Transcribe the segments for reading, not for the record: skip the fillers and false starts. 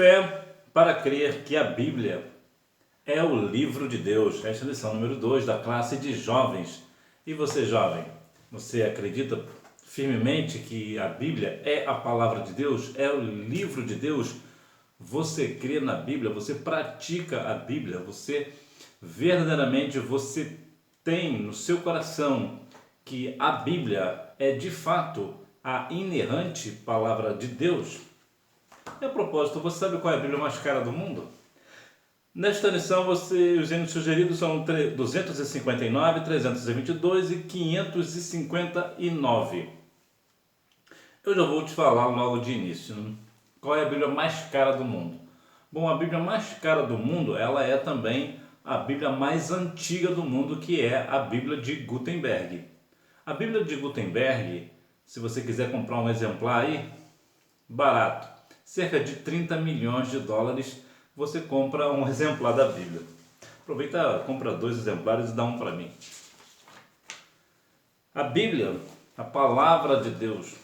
Fé para crer que a Bíblia é o livro de Deus. Esta é a lição número 2 da classe de jovens. E você, jovem, você acredita firmemente que a Bíblia é a palavra de Deus? É o livro de Deus? Você crê na Bíblia? Você pratica a Bíblia? Você tem no seu coração que a Bíblia é de fato a inerrante palavra de Deus? E a propósito, você sabe qual é a Bíblia mais cara do mundo? Nesta lição, os gêneros sugeridos são 259, 322 e 559. Eu já vou te falar logo de início, né? Qual é a Bíblia mais cara do mundo? Bom, a Bíblia mais cara do mundo, ela é também a Bíblia mais antiga do mundo, que é a Bíblia de Gutenberg. A Bíblia de Gutenberg, se você quiser comprar um exemplar aí, barato, cerca de 30 milhões de dólares, você compra um exemplar da Bíblia. Aproveita, compra 2 exemplares e dá um para mim. A Bíblia, a palavra de Deus.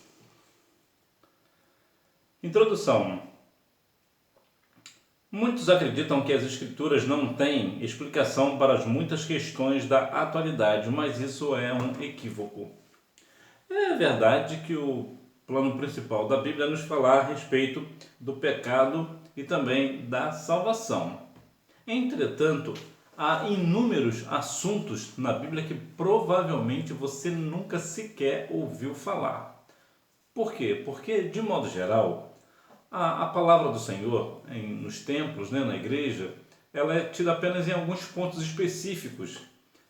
Introdução. Muitos acreditam que as Escrituras não têm explicação para as muitas questões da atualidade, mas isso é um equívoco. É verdade que o plano principal da Bíblia é nos falar a respeito do pecado e também da salvação. Entretanto, há inúmeros assuntos na Bíblia que provavelmente você nunca sequer ouviu falar. Por quê? Porque, de modo geral, a palavra do Senhor nos templos, né, na igreja, ela é tida apenas em alguns pontos específicos.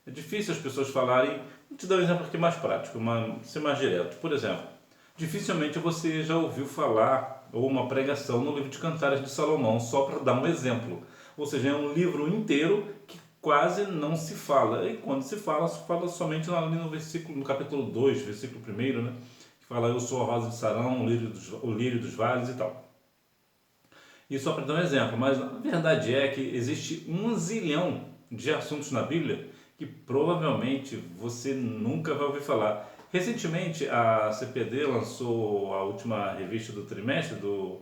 É difícil as pessoas falarem. Vou te dar um exemplo aqui mais prático, ser mais direto. Por exemplo, dificilmente você já ouviu falar ou uma pregação no livro de Cantares de Salomão, só para dar um exemplo. Ou seja, é um livro inteiro que quase não se fala. E quando se fala somente ali no capítulo 2, versículo 1, né? Que fala: eu sou a rosa de Sarão, o lírio dos vales e tal. Isso só para dar um exemplo, mas a verdade é que existe 1 zilhão de assuntos na Bíblia que provavelmente você nunca vai ouvir falar. Recentemente, a CPD lançou a última revista do trimestre, do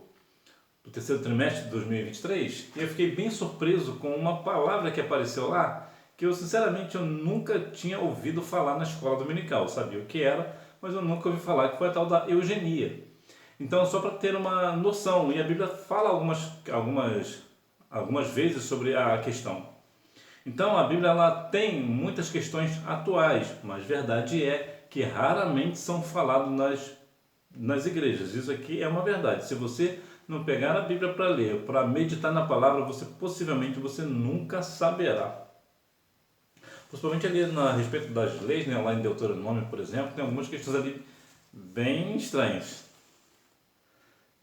terceiro trimestre de 2023, e eu fiquei bem surpreso com uma palavra que apareceu lá, que eu sinceramente nunca tinha ouvido falar na escola dominical. Eu sabia o que era, mas eu nunca ouvi falar, que foi a tal da eugenia. Então, só para ter uma noção, e a Bíblia fala algumas vezes sobre a questão. Então, a Bíblia ela tem muitas questões atuais, mas verdade é que raramente são faladas nas igrejas. Isso aqui é uma verdade. Se você não pegar a Bíblia para ler, para meditar na palavra, possivelmente você nunca saberá. Principalmente ali a respeito das leis, né, lá em Deuteronômio, por exemplo, tem algumas questões ali bem estranhas.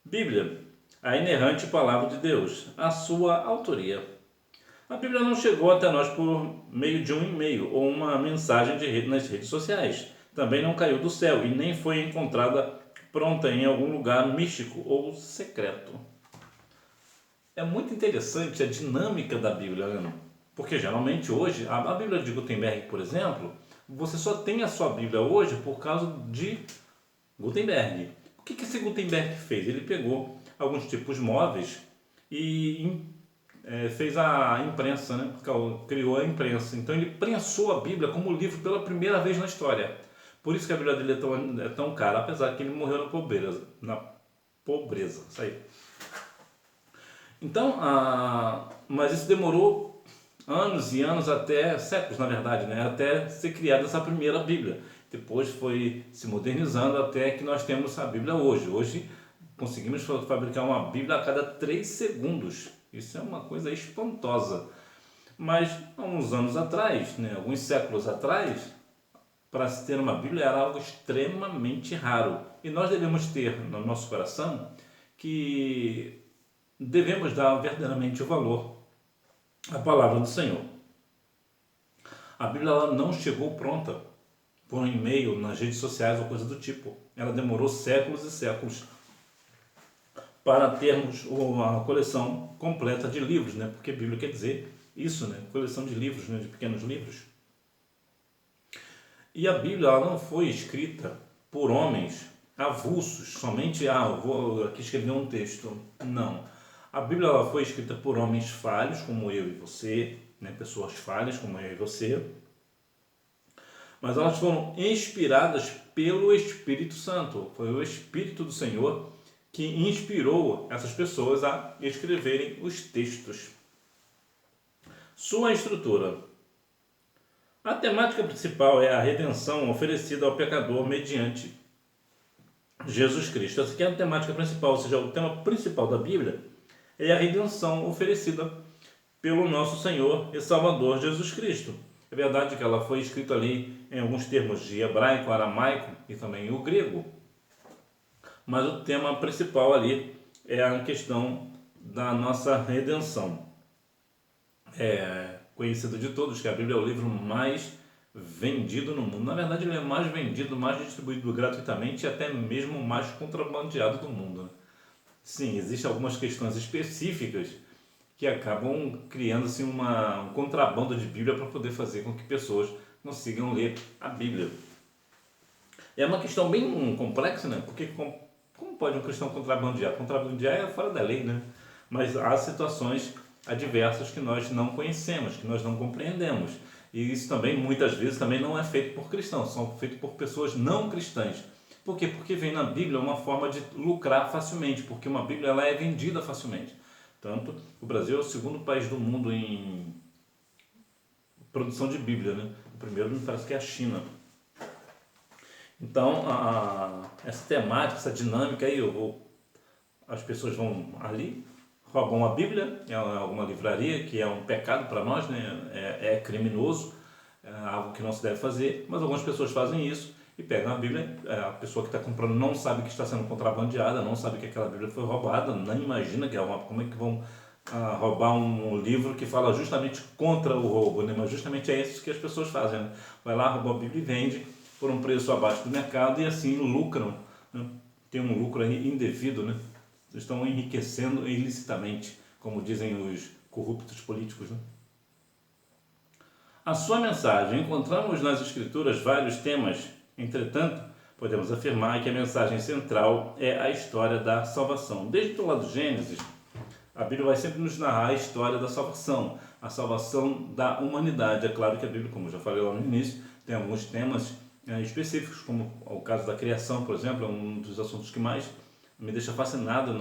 Bíblia, a inerrante palavra de Deus, a sua autoria. A Bíblia não chegou até nós por meio de um e-mail ou uma mensagem nas redes sociais. Também não caiu do céu e nem foi encontrada pronta em algum lugar místico ou secreto. É muito interessante a dinâmica da Bíblia, né? Porque geralmente hoje, a Bíblia de Gutenberg, por exemplo, você só tem a sua Bíblia hoje por causa de Gutenberg. O que esse Gutenberg fez? Ele pegou alguns tipos móveis e fez a imprensa, né? Criou a imprensa. Então ele prensou a Bíblia como livro pela primeira vez na história. Por isso que a Bíblia dele é tão cara, apesar que ele morreu na pobreza. Isso aí. Então, mas isso demorou anos e anos, até séculos, na verdade, né? Até ser criada essa primeira Bíblia. Depois foi se modernizando até que nós temos a Bíblia hoje. Hoje conseguimos fabricar uma Bíblia a cada 3 segundos. Isso é uma coisa espantosa. Mas há uns anos atrás, né, alguns séculos atrás, para se ter uma Bíblia era algo extremamente raro. E nós devemos ter no nosso coração que devemos dar verdadeiramente o valor à palavra do Senhor. A Bíblia ela não chegou pronta por um e-mail, nas redes sociais ou coisa do tipo. Ela demorou séculos e séculos para termos uma coleção completa de livros, né? Porque Bíblia quer dizer isso, né? Coleção de livros, né? De pequenos livros. E a Bíblia ela não foi escrita por homens avulsos, somente, eu vou aqui escrever um texto. Não. A Bíblia ela foi escrita por homens falhos, como eu e você, né? Pessoas falhas, como eu e você, mas elas foram inspiradas pelo Espírito Santo. Foi o Espírito do Senhor que inspirou essas pessoas a escreverem os textos. Sua estrutura. A temática principal é a redenção oferecida ao pecador mediante Jesus Cristo. Essa aqui é a temática principal, ou seja, o tema principal da Bíblia é a redenção oferecida pelo nosso Senhor e Salvador Jesus Cristo. É verdade que ela foi escrita ali em alguns termos de hebraico, aramaico e também o grego, mas o tema principal ali é a questão da nossa redenção. É conhecido de todos que a Bíblia é o livro mais vendido no mundo. Na verdade, ele é mais vendido, mais distribuído gratuitamente e até mesmo mais contrabandeado do mundo. Sim, existem algumas questões específicas que acabam criando assim, um contrabando de Bíblia para poder fazer com que pessoas consigam ler a Bíblia. É uma questão bem complexa, né? Porque como pode um cristão contrabandear? Contrabandear é fora da lei, né? Mas há situações adversas que nós não conhecemos, que nós não compreendemos. E isso também, muitas vezes, também não é feito por cristãos, são feitos por pessoas não cristãs. Por quê? Porque vem na Bíblia uma forma de lucrar facilmente, porque uma Bíblia ela é vendida facilmente. Tanto, o Brasil é o segundo país do mundo em produção de Bíblia, né? O primeiro me parece que é a China. Então, essa temática, essa dinâmica aí, as pessoas vão ali, roubam a Bíblia, é alguma livraria, que é um pecado para nós, né? É criminoso, é algo que não se deve fazer, mas algumas pessoas fazem isso e pegam a Bíblia, a pessoa que está comprando não sabe que está sendo contrabandeada, não sabe que aquela Bíblia foi roubada, nem imagina que como é que vão roubar um livro que fala justamente contra o roubo, né? Mas justamente é isso que as pessoas fazem, né? Vai lá, rouba a Bíblia e vende por um preço abaixo do mercado e assim lucram, né? Tem um lucro aí indevido, né? Estão enriquecendo ilicitamente, como dizem os corruptos políticos, né? A sua mensagem. Encontramos nas Escrituras vários temas, entretanto, podemos afirmar que a mensagem central é a história da salvação. Desde o lado do Gênesis, a Bíblia vai sempre nos narrar a história da salvação, a salvação da humanidade. É claro que a Bíblia, como eu já falei lá no início, tem alguns temas específicos, como o caso da criação, por exemplo, é um dos assuntos que mais me deixa fascinado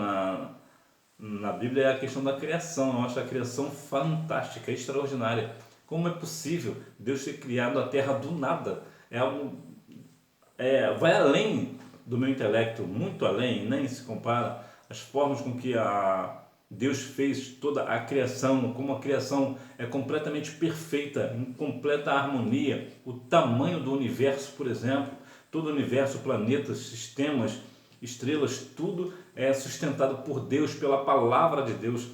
na Bíblia, é a questão da criação. Eu acho a criação fantástica, extraordinária. Como é possível Deus ter criado a terra do nada? É algo, vai além do meu intelecto, muito além, nem se compara as formas com que Deus fez toda a criação, como a criação é completamente perfeita, em completa harmonia. O tamanho do universo, por exemplo, todo o universo, planetas, sistemas, estrelas, tudo é sustentado por Deus, pela palavra de Deus.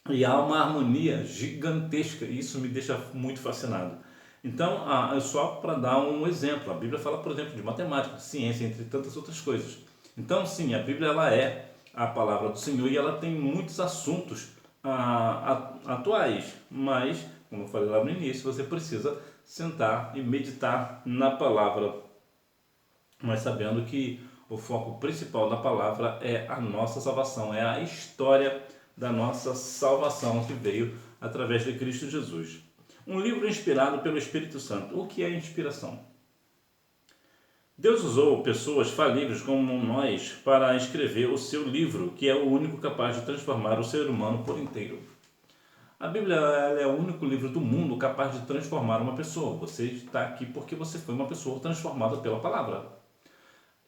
E há uma harmonia gigantesca, e isso me deixa muito fascinado. Então, só para dar um exemplo, a Bíblia fala, por exemplo, de matemática, de ciência, entre tantas outras coisas. Então, sim, a Bíblia ela é a palavra do Senhor e ela tem muitos assuntos atuais, mas, como eu falei lá no início, você precisa sentar e meditar na palavra, mas sabendo que o foco principal da palavra é a nossa salvação, é a história da nossa salvação que veio através de Cristo Jesus. Um livro inspirado pelo Espírito Santo. O que é inspiração? Deus usou pessoas falíveis como nós para escrever o seu livro, que é o único capaz de transformar o ser humano por inteiro. A Bíblia é o único livro do mundo capaz de transformar uma pessoa. Você está aqui porque você foi uma pessoa transformada pela palavra.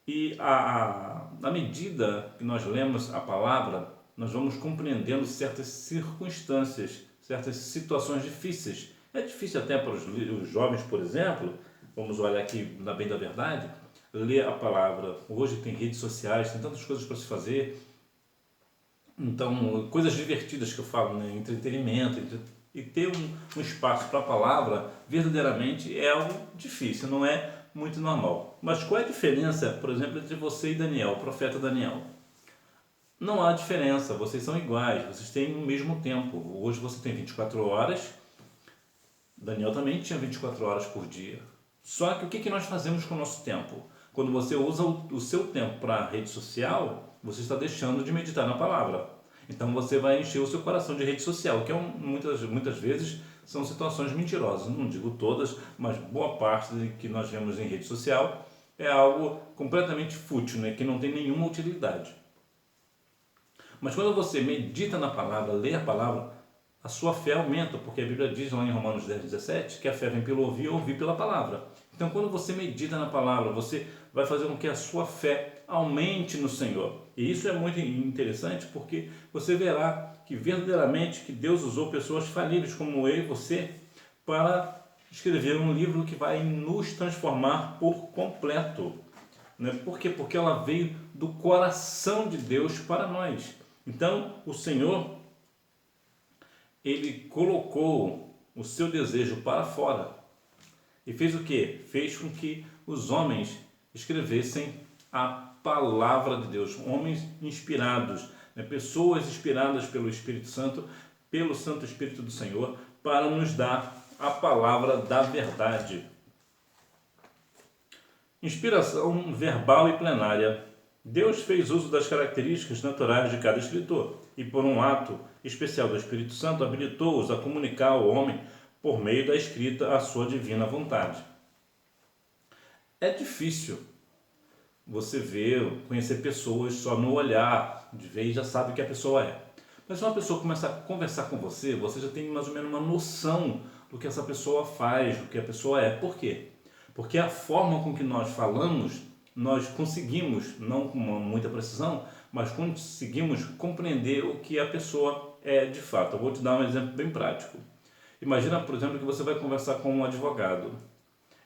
E à medida que nós lemos a palavra, nós vamos compreendendo certas circunstâncias, certas situações difíceis. É difícil até para os jovens, por exemplo, vamos olhar aqui na bem da verdade, ler a palavra. Hoje tem redes sociais, tem tantas coisas para se fazer. Então, coisas divertidas que eu falo, né? Entretenimento, e ter um espaço para a palavra verdadeiramente é algo difícil, não é muito normal. Mas qual é a diferença, por exemplo, entre você e Daniel, o profeta Daniel? Não há diferença, vocês são iguais, vocês têm o mesmo tempo. Hoje você tem 24 horas, Daniel também tinha 24 horas por dia. Só que o que nós fazemos com o nosso tempo? Quando você usa o seu tempo para a rede social, você está deixando de meditar na palavra. Então você vai encher o seu coração de rede social, que muitas vezes são situações mentirosas. Não digo todas, mas boa parte de que nós vemos em rede social é algo completamente fútil, né? Que não tem nenhuma utilidade. Mas quando você medita na palavra, lê a palavra, a sua fé aumenta, porque a Bíblia diz lá em Romanos 10:17 que a fé vem pelo ouvir e ouvir pela palavra. Então quando você medita na palavra, você vai fazer com que a sua fé aumente no Senhor. E isso é muito interessante, porque você verá que verdadeiramente que Deus usou pessoas falíveis como eu e você para escrever um livro que vai nos transformar por completo. Né? Por quê? Porque ela veio do coração de Deus para nós. Então, o Senhor, Ele colocou o seu desejo para fora. E fez o quê? Fez com que os homens escrevessem a palavra de Deus. Homens inspirados, né? Pessoas inspiradas pelo Espírito Santo, pelo Santo Espírito do Senhor, para nos dar a palavra da verdade. Inspiração verbal e plenária. Deus fez uso das características naturais de cada escritor e, por um ato especial do Espírito Santo, habilitou-os a comunicar ao homem, por meio da escrita, a sua divina vontade. É difícil você ver, conhecer pessoas só no olhar, de ver e já sabe o que a pessoa é. Mas se uma pessoa começa a conversar com você, você já tem mais ou menos uma noção do que essa pessoa faz, do que a pessoa é. Por quê? Porque a forma com que nós falamos, nós conseguimos, não com muita precisão, mas conseguimos compreender o que a pessoa é de fato. Eu vou te dar um exemplo bem prático. Imagina, por exemplo, que você vai conversar com um advogado.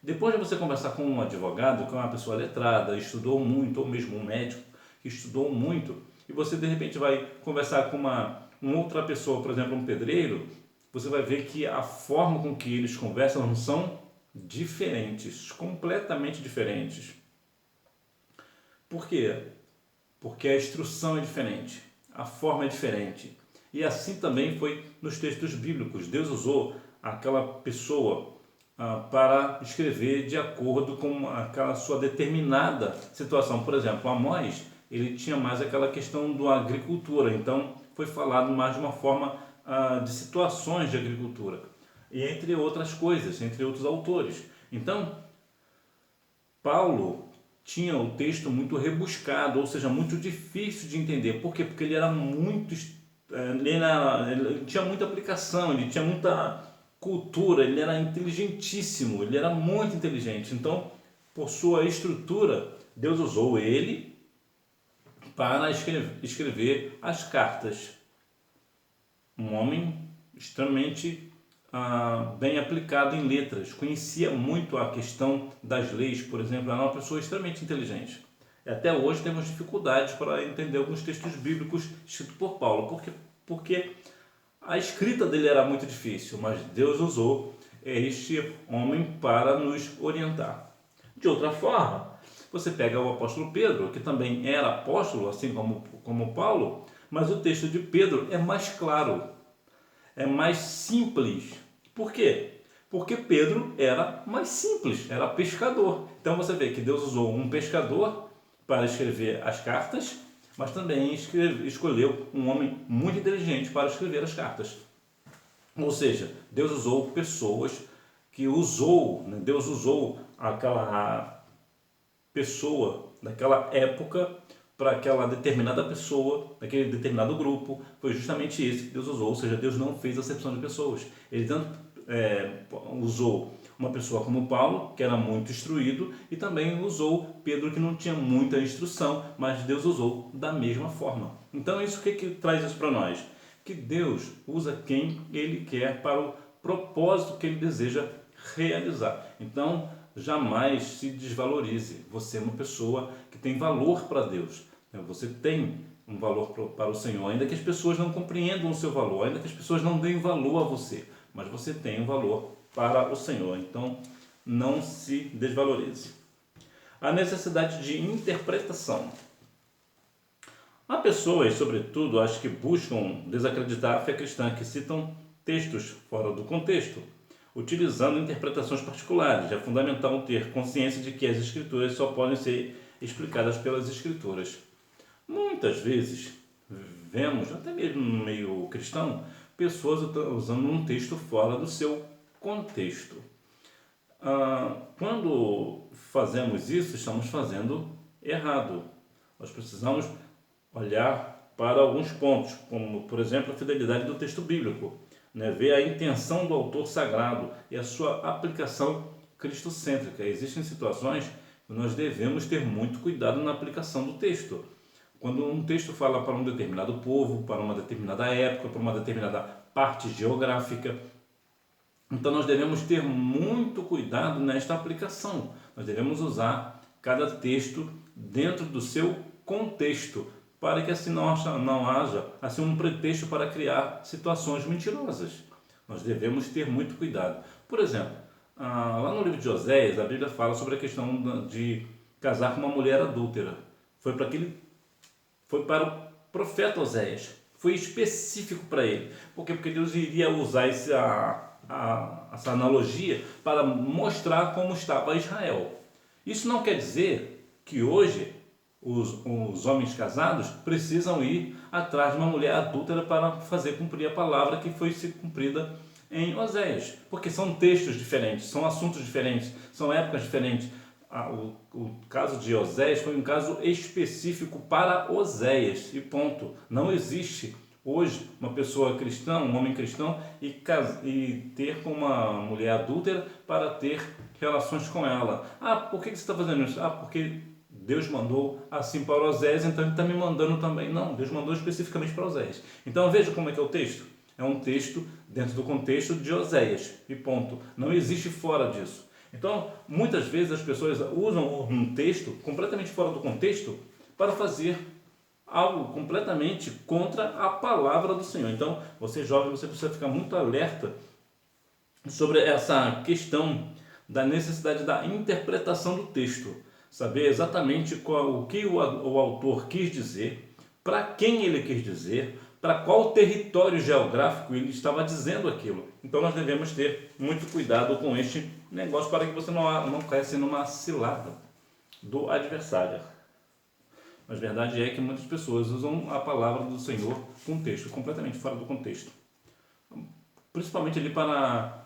Depois de você conversar com um advogado, que é uma pessoa letrada, estudou muito, ou mesmo um médico que estudou muito, e você de repente vai conversar com uma outra pessoa, por exemplo, um pedreiro, você vai ver que a forma com que eles conversam são diferentes, completamente diferentes. Por quê? Porque a instrução é diferente, a forma é diferente. E assim também foi nos textos bíblicos. Deus usou aquela pessoa para escrever de acordo com aquela sua determinada situação. Por exemplo, Amós, ele tinha mais aquela questão da agricultura, então foi falado mais de uma forma de situações de agricultura, e entre outras coisas, entre outros autores. Então, Paulo tinha o texto muito rebuscado, ou seja, muito difícil de entender. Por quê? Porque ele era muito... ele tinha muita aplicação, ele tinha muita cultura, ele era inteligentíssimo, ele era muito inteligente. Então, por sua estrutura, Deus usou ele para escrever as cartas. Um homem extremamente bem aplicado em letras, conhecia muito a questão das leis, por exemplo, era uma pessoa extremamente inteligente. E até hoje temos dificuldades para entender alguns textos bíblicos escritos por Paulo, porque a escrita dele era muito difícil, mas Deus usou este homem para nos orientar. De outra forma, você pega o apóstolo Pedro, que também era apóstolo, assim como Paulo, mas o texto de Pedro é mais claro, é mais simples. Por quê? Porque Pedro era mais simples, era pescador. Então você vê que Deus usou um pescador para escrever as cartas, mas também escolheu um homem muito inteligente para escrever as cartas. Ou seja, Deus usou pessoas Deus usou aquela pessoa daquela época para aquela determinada pessoa, daquele determinado grupo. Foi justamente isso que Deus usou, ou seja, Deus não fez acepção de pessoas. Ele tanto usou uma pessoa como Paulo, que era muito instruído, e também usou Pedro, que não tinha muita instrução, mas Deus usou da mesma forma. Então, o que traz isso para nós? Que Deus usa quem Ele quer para o propósito que Ele deseja realizar. Então, jamais se desvalorize. Você é uma pessoa que tem valor para Deus. Você tem um valor para o Senhor, ainda que as pessoas não compreendam o seu valor, ainda que as pessoas não deem valor a você, mas você tem um valor para o Senhor. Então, não se desvalorize. A necessidade de interpretação. Há pessoas, sobretudo, as que buscam desacreditar a fé cristã, que citam textos fora do contexto, utilizando interpretações particulares. É fundamental ter consciência de que as Escrituras só podem ser explicadas pelas Escrituras. Muitas vezes vemos, até mesmo no meio cristão, pessoas usando um texto fora do seu contexto. Quando fazemos isso, estamos fazendo errado. Nós precisamos olhar para alguns pontos, como, por exemplo, a fidelidade do texto bíblico, né? Ver a intenção do autor sagrado e a sua aplicação cristocêntrica. Existem situações que nós devemos ter muito cuidado na aplicação do texto. Quando um texto fala para um determinado povo, para uma determinada época, para uma determinada parte geográfica, então nós devemos ter muito cuidado nesta aplicação. Nós devemos usar cada texto dentro do seu contexto, para que assim não haja assim um pretexto para criar situações mentirosas. Nós devemos ter muito cuidado. Por exemplo, lá no livro de Oséias, a Bíblia fala sobre a questão de casar com uma mulher adúltera. Foi para o profeta Oséias. Foi específico para ele. Por quê? Porque Deus iria usar essa analogia para mostrar como estava Israel. Isso não quer dizer que hoje os homens casados precisam ir atrás de uma mulher adúltera para fazer cumprir a palavra que foi se cumprida em Oséias, porque são textos diferentes, são assuntos diferentes, são épocas diferentes. O caso de Oséias foi um caso específico para Oséias e ponto. Não existe hoje uma pessoa cristã, um homem cristão, e ter com uma mulher adúltera para ter relações com ela. Por que você está fazendo isso? Porque Deus mandou assim para Oséias, então ele está me mandando também. Não, Deus mandou especificamente para Oséias. Então veja como é que é o texto. É um texto dentro do contexto de Oséias e ponto. Não existe fora disso. Então, muitas vezes as pessoas usam um texto completamente fora do contexto para fazer algo completamente contra a palavra do Senhor. Então, você jovem, você precisa ficar muito alerta sobre essa questão da necessidade da interpretação do texto. Saber exatamente o que o autor quis dizer, para quem ele quis dizer, para qual território geográfico ele estava dizendo aquilo. Então nós devemos ter muito cuidado com este negócio para que você não caia numa cilada do adversário. Mas a verdade é que muitas pessoas usam a palavra do Senhor com um texto completamente fora do contexto. Principalmente ali para...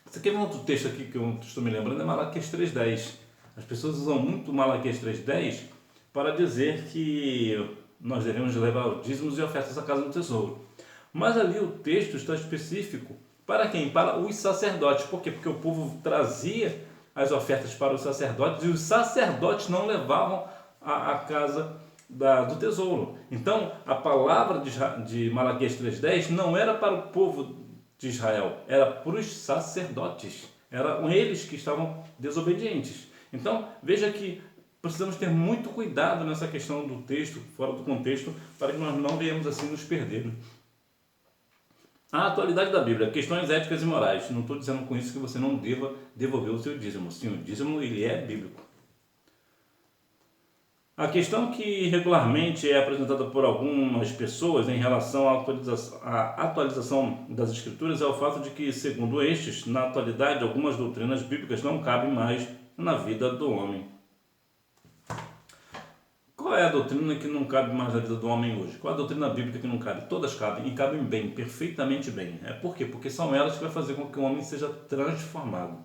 Você quer ver um outro texto aqui que eu estou me lembrando? É Malaquias 3:10. As pessoas usam muito Malaquias 3:10 para dizer que nós devemos levar dízimos e ofertas à casa do tesouro. Mas ali o texto está específico para quem? Para os sacerdotes. Por quê? Porque o povo trazia as ofertas para os sacerdotes e os sacerdotes não levavam à casa do tesouro. Então, a palavra de Malaquias 3:10 não era para o povo de Israel, era para os sacerdotes. Eram eles que estavam desobedientes. Então, veja que precisamos ter muito cuidado nessa questão do texto, fora do contexto, para que nós não venhamos assim nos perder. A atualidade da Bíblia, questões éticas e morais. Não estou dizendo com isso que você não deva devolver o seu dízimo. Sim, o dízimo ele é bíblico. A questão que regularmente é apresentada por algumas pessoas em relação à atualização das Escrituras é o fato de que, segundo estes, na atualidade, algumas doutrinas bíblicas não cabem mais na vida do homem. Qual é a doutrina que não cabe mais na vida do homem hoje? Qual é a doutrina bíblica que não cabe? Todas cabem e cabem bem, perfeitamente bem. Por quê? Porque são elas que vão fazer com que o homem seja transformado.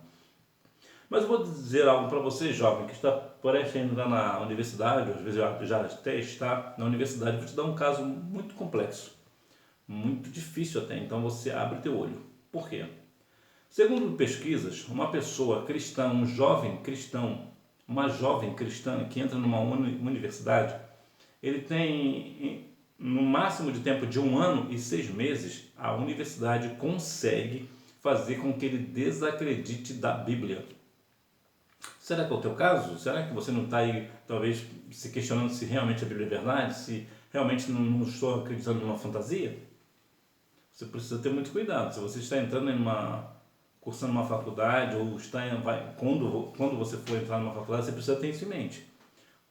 Mas eu vou dizer algo para você, jovem, que está prestes a entrar na universidade, às vezes já até está na universidade. Vou te dar um caso muito complexo, muito difícil até, então você abre teu olho. Por quê? Segundo pesquisas, uma pessoa cristã, um jovem cristão, uma jovem cristã que entra numa universidade, ele tem, no máximo de tempo de 1 ano e 6 meses, a universidade consegue fazer com que ele desacredite da Bíblia. Será que é o teu caso? Será que você não está aí, talvez, se questionando se realmente a Bíblia é verdade? Se realmente não estou acreditando numa fantasia? Você precisa ter muito cuidado. Se você está entrando cursando uma faculdade ou quando você for entrar numa faculdade, você precisa ter isso em mente.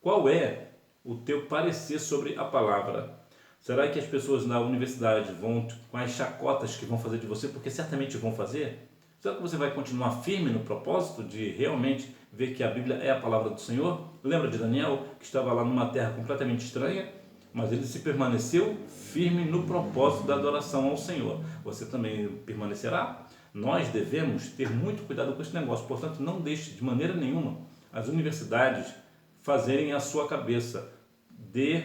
Qual é o teu parecer sobre a palavra? Será que as pessoas na universidade vão com as chacotas que vão fazer de você, porque certamente vão fazer? Será que você vai continuar firme no propósito de realmente ver que a Bíblia é a palavra do Senhor? Lembra de Daniel, que estava lá numa terra completamente estranha, mas ele se permaneceu firme no propósito da adoração ao Senhor. Você também permanecerá? Nós devemos ter muito cuidado com esse negócio, portanto, não deixe de maneira nenhuma as universidades fazerem a sua cabeça. Dê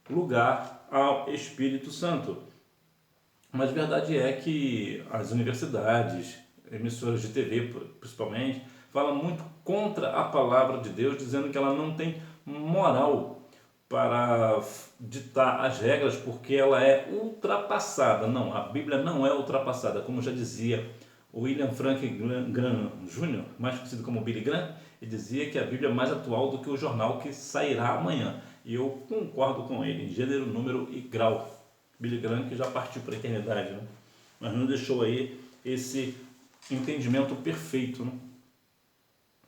lugar ao Espírito Santo. Mas a verdade é que as universidades, emissoras de TV principalmente, falam muito contra a palavra de Deus, dizendo que ela não tem moral para ditar as regras porque ela é ultrapassada. Não, a Bíblia não é ultrapassada, como já dizia o William Franklin Graham Jr., mais conhecido como Billy Graham. Ele dizia que a Bíblia é mais atual do que o jornal que sairá amanhã. E eu concordo com ele, em gênero, número e grau. Billy Graham, que já partiu para a eternidade, né? Mas não deixou aí esse entendimento perfeito, né?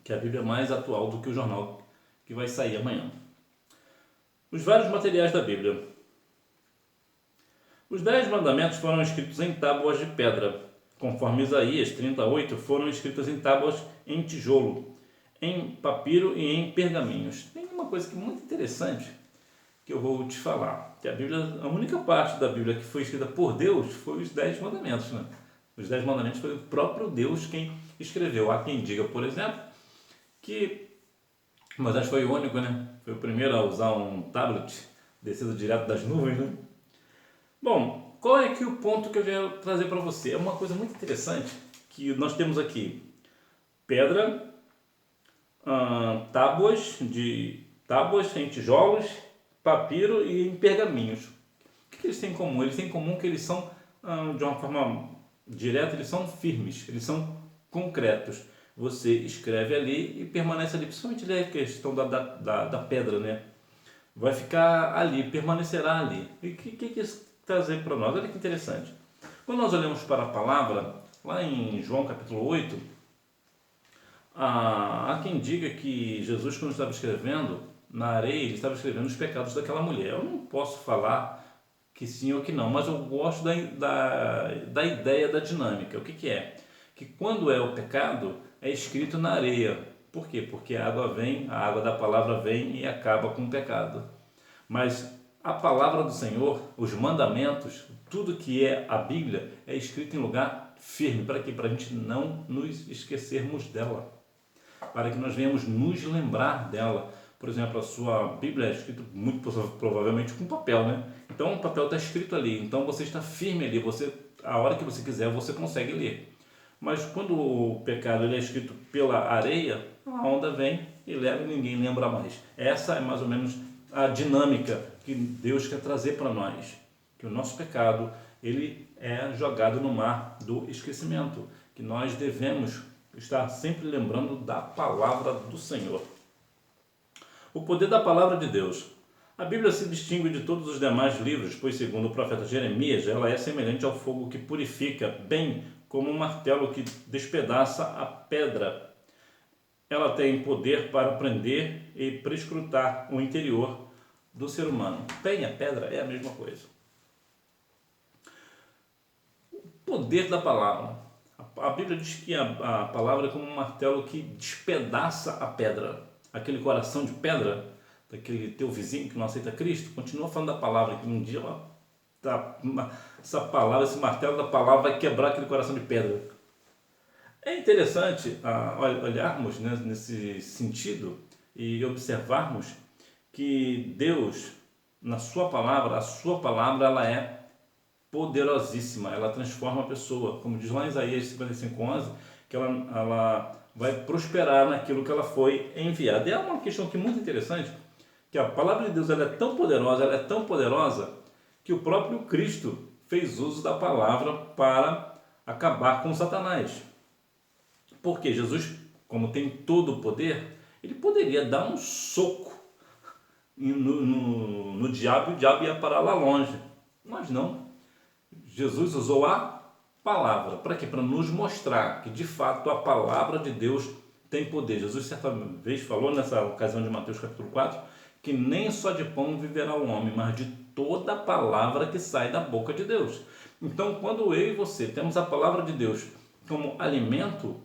Que a Bíblia é mais atual do que o jornal que vai sair amanhã. Os vários materiais da Bíblia. Os 10 mandamentos foram escritos em tábuas de pedra, conforme Isaías 38 foram escritas em tábuas em tijolo, em papiro e em pergaminhos. Tem uma coisa que é muito interessante que eu vou te falar, que a Bíblia, a única parte da Bíblia que foi escrita por Deus foi os 10 mandamentos, né? Os 10 mandamentos foi o próprio Deus quem escreveu. Há quem diga, por exemplo, que Moisés foi o único, né? Foi o primeiro a usar um tablet descido direto das nuvens, né? Bom, qual é aqui o ponto que eu quero trazer para você? É uma coisa muito interessante que nós temos aqui: pedra, tábuas em tijolos, papiro e em pergaminhos. O que eles têm em comum? Eles têm em comum que eles são, de uma forma direta, eles são firmes, eles são concretos. Você escreve ali e permanece ali, principalmente ali a questão da pedra, né? Vai ficar ali, permanecerá ali. E o que isso trazer para nós? Olha que interessante. Quando nós olhamos para a palavra, lá em João capítulo 8, há quem diga que Jesus, quando estava escrevendo na areia, ele estava escrevendo os pecados daquela mulher. Eu não posso falar que sim ou que não, mas eu gosto da ideia da dinâmica. O que é? Que quando é o pecado, é escrito na areia. Por quê? Porque a água da palavra vem e acaba com o pecado. Mas a palavra do Senhor, os mandamentos, tudo que é a Bíblia, é escrito em lugar firme. Para quê? Para a gente não nos esquecermos dela. Para que nós venhamos nos lembrar dela. Por exemplo, a sua Bíblia é escrita muito provavelmente com papel, né? Então o papel está escrito ali. Então você está firme ali. A hora que você quiser, você consegue ler. Mas quando o pecado ele é escrito pela areia, a onda vem e leva e ninguém lembra mais. Essa é mais ou menos a dinâmica que Deus quer trazer para nós. Que o nosso pecado ele é jogado no mar do esquecimento. Que nós devemos estar sempre lembrando da palavra do Senhor. O poder da palavra de Deus. A Bíblia se distingue de todos os demais livros, pois segundo o profeta Jeremias, ela é semelhante ao fogo que purifica, bem como um martelo que despedaça a pedra. Ela tem poder para prender e prescrutar o interior do ser humano. Bem, a pedra é a mesma coisa. O poder da palavra. A Bíblia diz que a palavra é como um martelo que despedaça a pedra. Aquele coração de pedra, daquele teu vizinho que não aceita Cristo, continua falando da palavra, que um dia essa palavra, esse martelo da palavra vai quebrar aquele coração de pedra. É interessante olharmos, né, nesse sentido e observarmos que Deus, na sua palavra, a sua palavra ela é poderosíssima, ela transforma a pessoa, como diz lá em Isaías 55:11, que ela vai prosperar naquilo que ela foi enviada. E é uma questão aqui muito interessante, que a palavra de Deus ela é tão poderosa, que o próprio Cristo fez uso da palavra para acabar com Satanás. Porque Jesus, como tem todo o poder, ele poderia dar um soco no diabo e o diabo ia parar lá longe. Mas não. Jesus usou a palavra. Para quê? Para nos mostrar que de fato a palavra de Deus tem poder. Jesus certa vez falou, nessa ocasião de Mateus capítulo 4, que nem só de pão viverá o homem, mas de toda a palavra que sai da boca de Deus. Então, quando eu e você temos a palavra de Deus como alimento,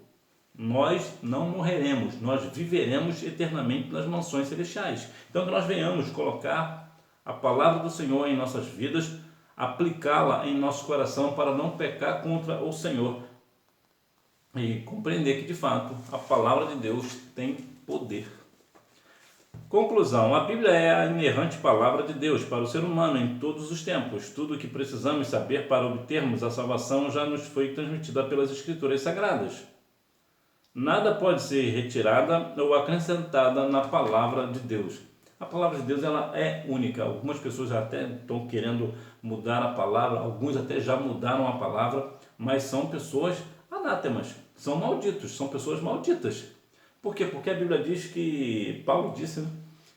nós não morreremos, nós viveremos eternamente nas mansões celestiais. Então, que nós venhamos colocar a palavra do Senhor em nossas vidas, aplicá-la em nosso coração para não pecar contra o Senhor e compreender que, de fato, a palavra de Deus tem poder. Conclusão: a Bíblia é a inerrante palavra de Deus para o ser humano em todos os tempos. Tudo o que precisamos saber para obtermos a salvação já nos foi transmitida pelas Escrituras Sagradas. Nada pode ser retirada ou acrescentada na palavra de Deus. A palavra de Deus, ela é única. Algumas pessoas até estão querendo mudar a palavra, alguns até já mudaram a palavra, mas são pessoas anátemas, são malditos, são pessoas malditas. Por quê? Porque a Bíblia diz que, Paulo disse, né,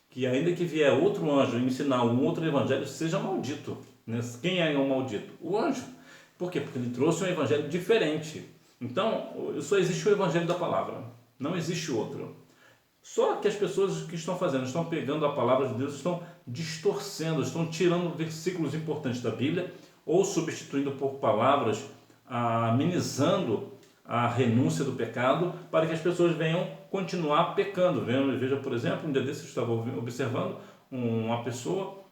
que ainda que vier outro anjo ensinar um outro evangelho, seja maldito. Né? Quem é o maldito? O anjo. Por quê? Porque ele trouxe um evangelho diferente. Então, só existe o evangelho da palavra, não existe outro. Só que as pessoas que estão fazendo, estão pegando a palavra de Deus, estão distorcendo, estão tirando versículos importantes da Bíblia ou substituindo por palavras, amenizando a renúncia do pecado para que as pessoas venham continuar pecando. Veja, por exemplo, um dia desses eu estava observando uma pessoa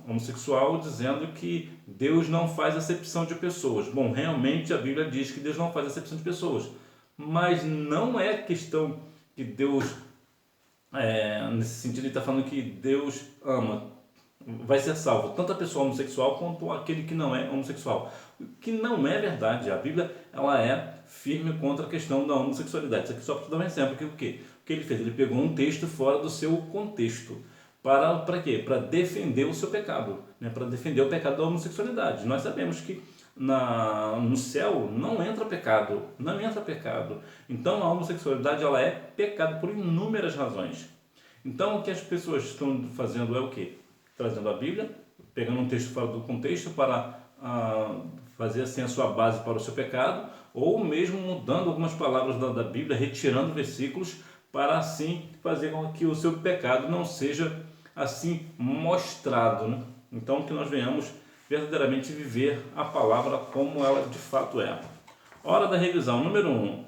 homossexual dizendo que Deus não faz acepção de pessoas. Bom, realmente a Bíblia diz que Deus não faz acepção de pessoas, mas não é questão que Deus, nesse sentido, ele está falando que Deus ama, vai ser salvo tanto a pessoa homossexual quanto aquele que não é homossexual. O que não é verdade. A Bíblia, ela é firme contra a questão da homossexualidade. Isso aqui só para te dar um exemplo. O que ele fez? Ele pegou um texto fora do seu contexto. Para quê? Para defender o seu pecado, né? Para defender o pecado da homossexualidade. Nós sabemos que no céu não entra pecado, não entra pecado. Então a homossexualidade, ela é pecado por inúmeras razões. Então o que as pessoas estão fazendo é o quê? Trazendo a Bíblia, pegando um texto fora do contexto para fazer assim a sua base para o seu pecado, ou mesmo mudando algumas palavras da Bíblia, retirando versículos para assim fazer com que o seu pecado não seja assim mostrado, né? Então que nós venhamos verdadeiramente viver a palavra como ela de fato é. Hora da revisão. Número 1.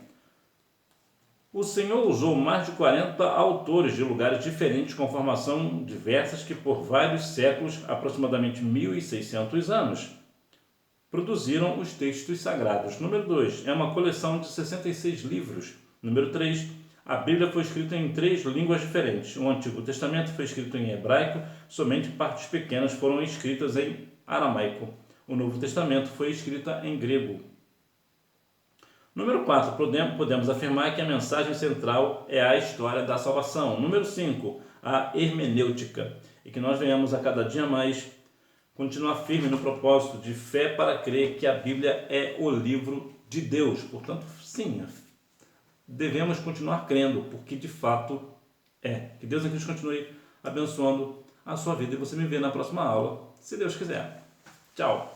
O Senhor usou mais de 40 autores de lugares diferentes com formação diversas que por vários séculos, aproximadamente 1.600 anos, produziram os textos sagrados. Número 2. É uma coleção de 66 livros. Número 3. A Bíblia foi escrita em 3 línguas diferentes. O Antigo Testamento foi escrito em hebraico, somente partes pequenas foram escritas em aramaico. O Novo Testamento foi escrito em grego. Número 4. Podemos afirmar que a mensagem central é a história da salvação. Número 5. A hermenêutica. E que nós venhamos a cada dia mais continuar firme no propósito de fé para crer que a Bíblia é o livro de Deus. Portanto, sim, devemos continuar crendo, porque de fato é. Que Deus em Cristo continue abençoando a sua vida e você me vê na próxima aula, se Deus quiser. Tchau!